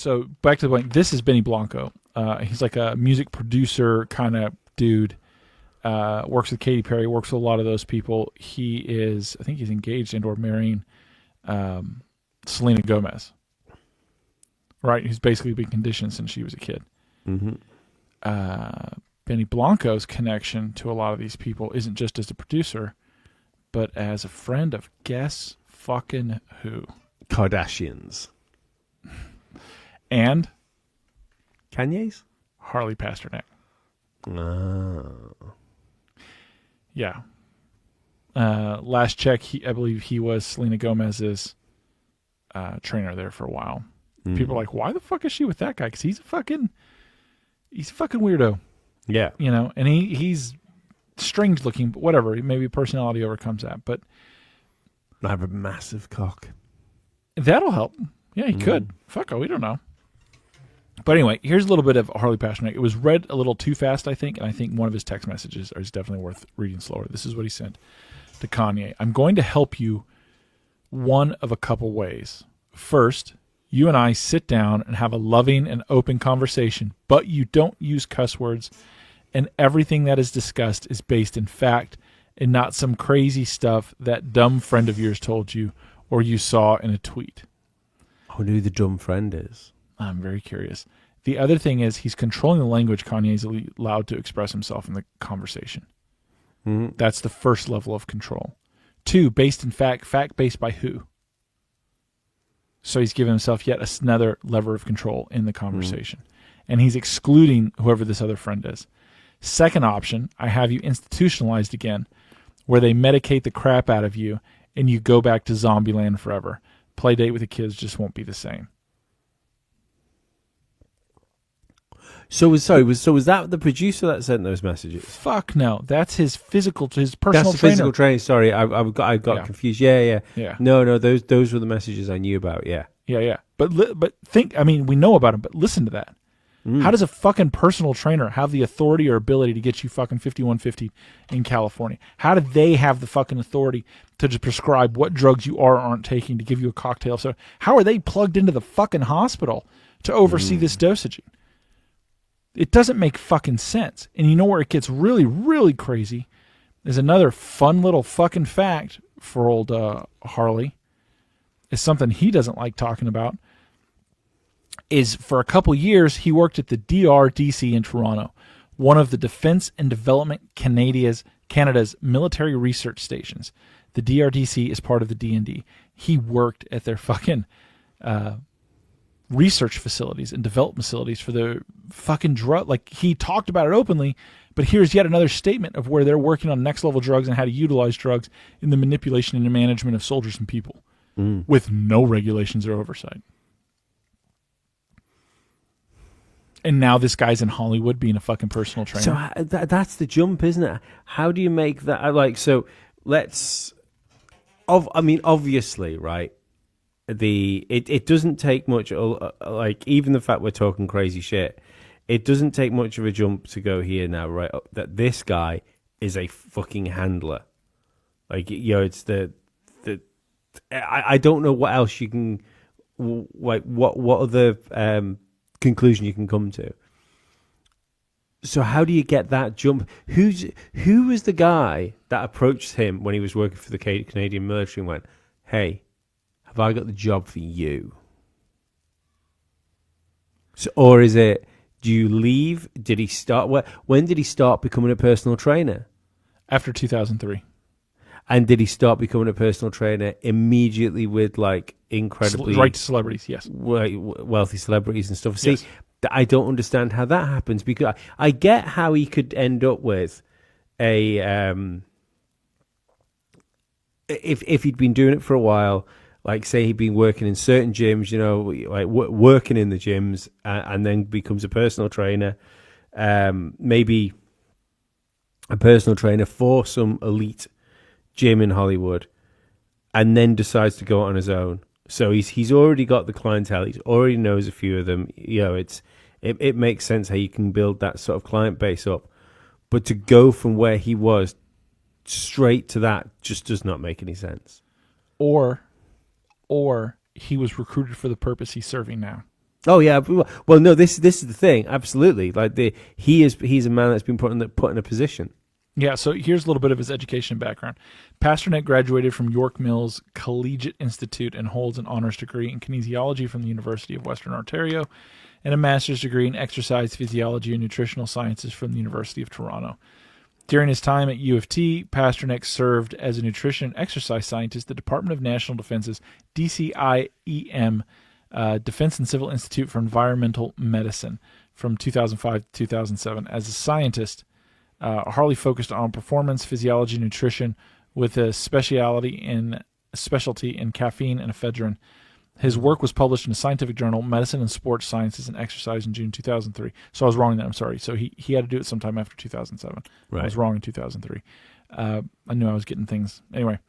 So back to the point. This is Benny Blanco. He's like a music producer kind of dude. Works with Katy Perry. Works with a lot of those people. He is, I think, he's engaged and/or marrying Selena Gomez. Right. He's basically been conditioned since she was a kid. Mm-hmm. Benny Blanco's connection to a lot of these people isn't just as a producer, but as a friend of guess fucking who? Kardashians. And Kanye's? Harley Pasternak. Oh. Yeah. Last check, I believe he was Selena Gomez's trainer there for a while. Mm. People are like, why the fuck is she with that guy? Because he's a fucking weirdo. Yeah. You know, and he's strange looking, but whatever. Maybe personality overcomes that. But I have a massive cock. that'll help. Yeah, he could. Fuck, we don't know. But anyway, here's a little bit of Harley Pasternak. It was read a little too fast, I think, and I think one of his text messages is definitely worth reading slower. This is what he sent to Kanye. I'm going to help you one of a couple ways. First, you and I sit down and have a loving and open conversation, but you don't use cuss words, and everything that is discussed is based in fact and not some crazy stuff that dumb friend of yours told you or you saw in a tweet. I wonder who the dumb friend is. I'm very curious. The other thing is he's controlling the language Kanye is allowed to express himself in the conversation. Mm-hmm. That's the first level of control. 2, based in fact based by who? So he's given himself yet another lever of control in the conversation. And he's excluding whoever this other friend is. Second option, I have you institutionalized again, where they medicate the crap out of you and you go back to Zombieland forever. Play date with the kids just won't be the same. So was that the producer that sent those messages? Fuck no, that's his personal That's the trainer. physical training. Sorry, I got confused. Yeah. No, those were the messages I knew about. Yeah. But think, I mean, we know about him, but listen to that. How does a fucking personal trainer have the authority or ability to get you fucking 5150 in California? How do they have the fucking authority to just prescribe what drugs you are or aren't taking to give you a cocktail? So how are they plugged into the fucking hospital to oversee this dosaging? It doesn't make fucking sense. And you know where it gets really, really crazy is another fun little fucking fact for old Harley. Is something he doesn't like talking about. Is for a couple years, he worked at the DRDC in Toronto, one of the Defense and Development Canada's military research stations. The DRDC is part of the D&D. He worked at their fucking research facilities and development facilities for the fucking drug. Like, he talked about it openly, but here's yet another statement of where they're working on next level drugs and how to utilize drugs in the manipulation and the management of soldiers and people with no regulations or oversight. And now this guy's in Hollywood being a fucking personal trainer. So that's the jump, isn't it? How do you make that? Like, so let's. Obviously, right. It doesn't take much. Like, even the fact we're talking crazy shit, it doesn't take much of a jump to go here now, right? That this guy is a fucking handler. Like, you know, it's the. I don't know what else you can. Like, what other conclusion you can come to. So how do you get that jump? Who was the guy that approached him when he was working for the Canadian military and went, "Hey, have I got the job for you?" So, or is it, do you leave? Did he start? When did he start becoming a personal trainer? After 2003. And did he start becoming a personal trainer immediately with like incredibly right to celebrities? Yes, wealthy celebrities and stuff. Yes. See, I don't understand how that happens, because I get how he could end up with a if he'd been doing it for a while, like say he'd been working in certain gyms, you know, like working in the gyms, and then becomes a personal trainer, maybe a personal trainer for some elite gym in Hollywood, and then decides to go on his own. So he's already got the clientele. He already knows a few of them. You know, it makes sense how you can build that sort of client base up. But to go from where he was straight to that just does not make any sense. Or he was recruited for the purpose he's serving now. Oh yeah, well no, this is the thing. Absolutely, like he's a man that's been put in a position. Yeah, so here's a little bit of his education background. Pasternak graduated from York Mills Collegiate Institute and holds an honors degree in kinesiology from the University of Western Ontario and a master's degree in exercise physiology and nutritional sciences from the University of Toronto. During his time at U of T, Pasternak served as a nutrition and exercise scientist at the Department of National Defense's DCIEM, Defense and Civil Institute for Environmental Medicine, from 2005 to 2007. As a scientist, Harley focused on performance, physiology, nutrition, with a specialty in caffeine and ephedrine. His work was published in the scientific journal Medicine and Sports Sciences and Exercise in June 2003. So I was wrong in that. I'm sorry. So he had to do it sometime after 2007. Right. I was wrong in 2003. I knew I was getting things. Anyway.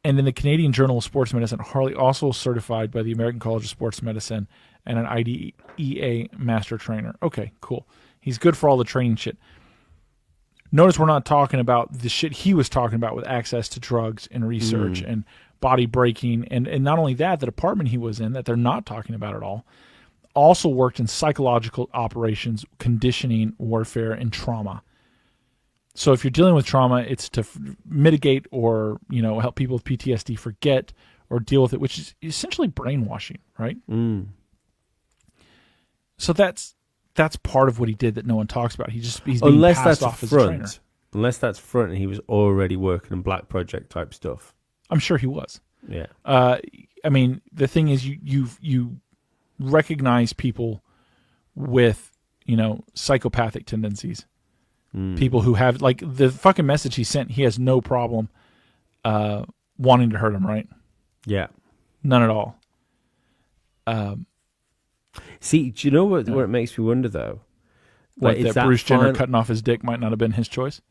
And in the Canadian Journal of Sports Medicine, Harley also was certified by the American College of Sports Medicine and an IDEA master trainer. Okay, cool. He's good for all the training shit. Notice we're not talking about the shit he was talking about with access to drugs and research and body breaking. And not only that, the department he was in that they're not talking about at all also worked in psychological operations, conditioning, warfare, and trauma. So if you're dealing with trauma, it's to mitigate or, help people with PTSD forget or deal with it, which is essentially brainwashing, right? So that's part of what he did that no one talks about. He's being passed off as a trainer. Unless that's front and he was already working in Black Project type stuff. I'm sure he was. Yeah. I mean, the thing is you recognize people with, psychopathic tendencies. People who have, like, the fucking message he sent, he has no problem wanting to hurt him, right? Yeah. None at all. See, do you know what it makes me wonder, though? Like, that Bruce Jenner cutting off his dick might not have been his choice?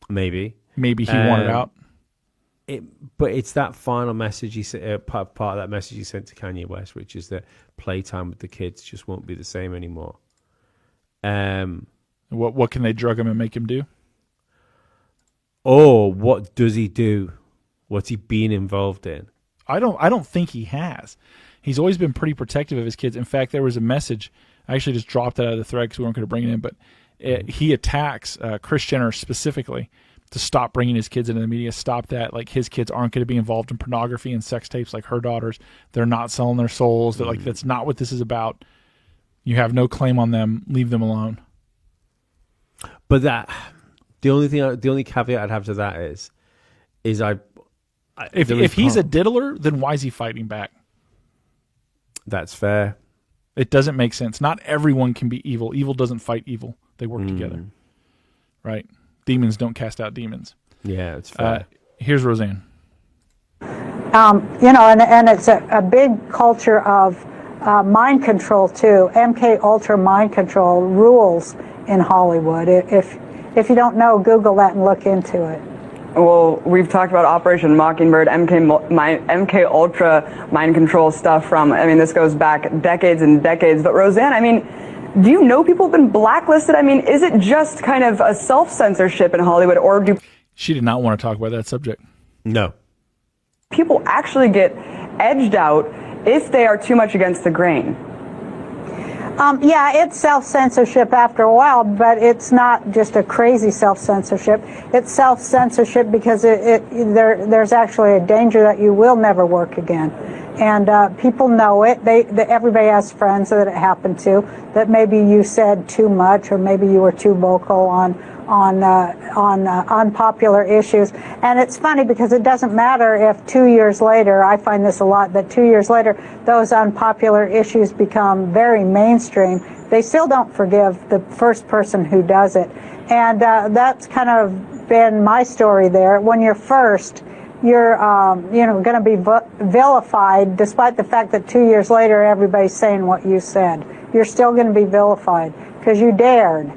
Maybe. Maybe he wanted out? But it's that final message he sent, part of that message he sent to Kanye West, which is that playtime with the kids just won't be the same anymore. What can they drug him and make him do? Oh, what does he do? What's he been involved in? I don't think he has. He's always been pretty protective of his kids. In fact, there was a message. I actually just dropped it out of the thread because we weren't going to bring it in, but he attacks Kris Jenner specifically to stop bringing his kids into the media, stop that. Like, his kids aren't going to be involved in pornography and sex tapes like her daughters. They're not selling their souls. That that's not what this is about. You have no claim on them. Leave them alone. But the only caveat I'd have to that is if he's a diddler, then why is he fighting back? That's fair. It doesn't make sense. Not everyone can be evil. Evil doesn't fight evil. They work together. Right? Demons don't cast out demons. Yeah, it's fair. Here's Roseanne. And it's a big culture of mind control too. MK Ultra mind control rules in Hollywood. If you don't know, Google that and look into it. Well, we've talked about Operation Mockingbird, MK Ultra mind control stuff this goes back decades and decades. But Roseanne, do you know people have been blacklisted? Is it just kind of a self-censorship in Hollywood, or do... She did not want to talk about that subject. No. People actually get edged out if they are too much against the grain? It's self-censorship after a while, but it's not just a crazy self-censorship. It's self-censorship because there's actually a danger that you will never work again. And people know it. Everybody has friends that it happened to, that maybe you said too much or maybe you were too vocal on unpopular issues. And it's funny because it doesn't matter if 2 years later, I find this a lot, that 2 years later, those unpopular issues become very mainstream. They still don't forgive the first person who does it. And that's kind of been my story there. When you're first, you're going to be vilified, despite the fact that 2 years later everybody's saying what you said. You're still going to be vilified because you dared.